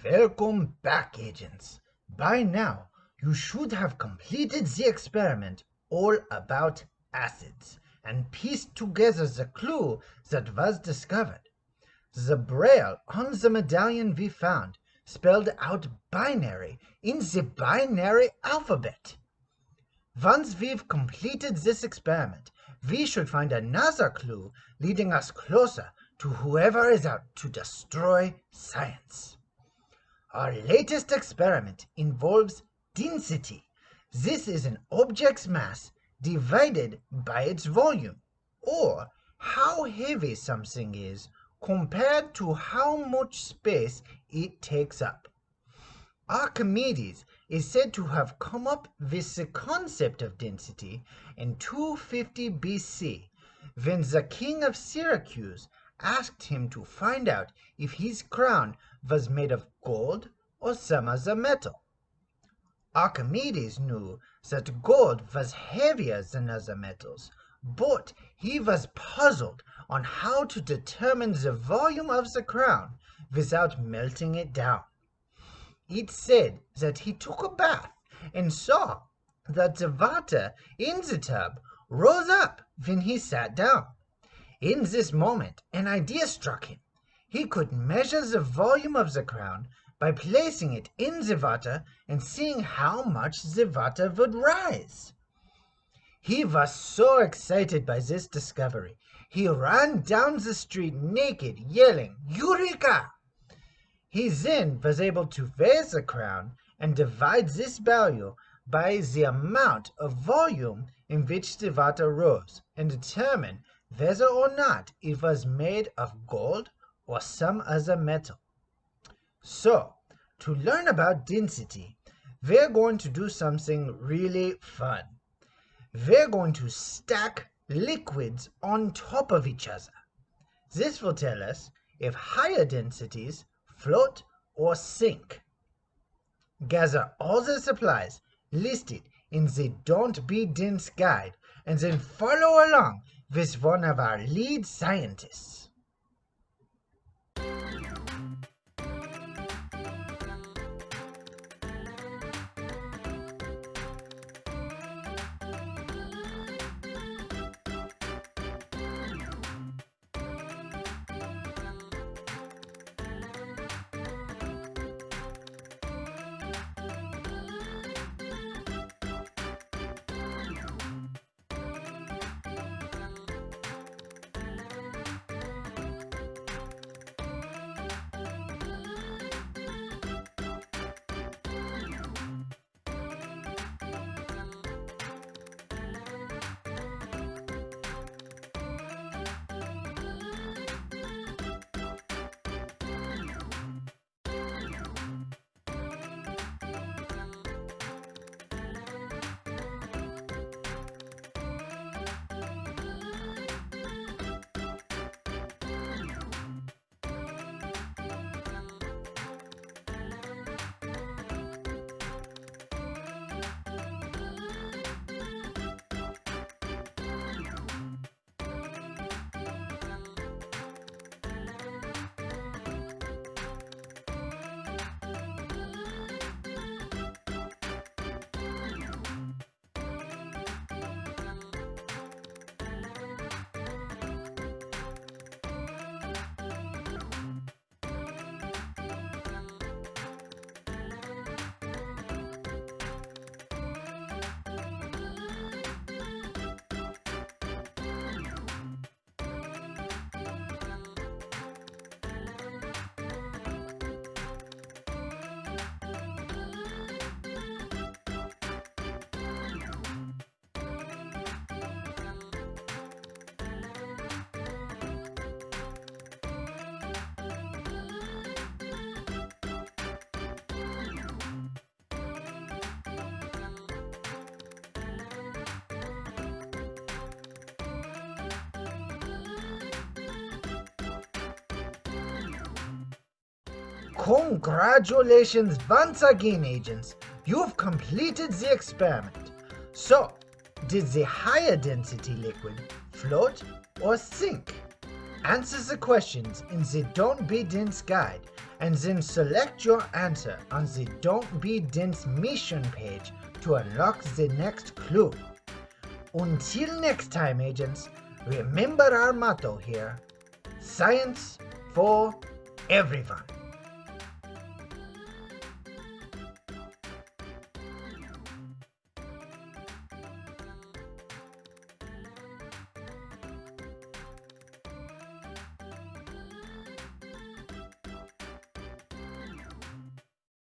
Welcome back, agents. By now, you should have completed the experiment all about acids and pieced together the clue that was discovered. The braille on the medallion we found spelled out binary in the binary alphabet. Once we've completed this experiment, we should find another clue leading us closer to whoever is out to destroy science. Our latest experiment involves density. This is an object's mass divided by its volume, or how heavy something is compared to how much space it takes up. Archimedes is said to have come up with the concept of density in 250 BC, when the king of Syracuse asked him to find out if his crown was made of gold or some other metal. Archimedes knew that gold was heavier than other metals, but he was puzzled on how to determine the volume of the crown without melting it down. It said that he took a bath and saw that the water in the tub rose up when he sat down. In this moment, an idea struck him. He could measure the volume of the crown by placing it in the water and seeing how much the water would rise. He was so excited by this discovery, he ran down the street naked, yelling, "Eureka!" He then was able to weigh the crown and divide this value by the amount of volume in which the water rose and determine whether or not it was made of gold or some other metal. So, to learn about density, we're going to do something really fun. We're going to stack liquids on top of each other. This will tell us if higher densities float or sink. Gather all the supplies listed in the Don't Be Dense guide and then follow along with one of our lead scientists. Congratulations once again, agents. You've completed the experiment. So, did the higher density liquid float or sink? Answer the questions in the Don't Be Dense guide and then select your answer on the Don't Be Dense mission page to unlock the next clue. Until next time, agents, remember our motto here: science for everyone.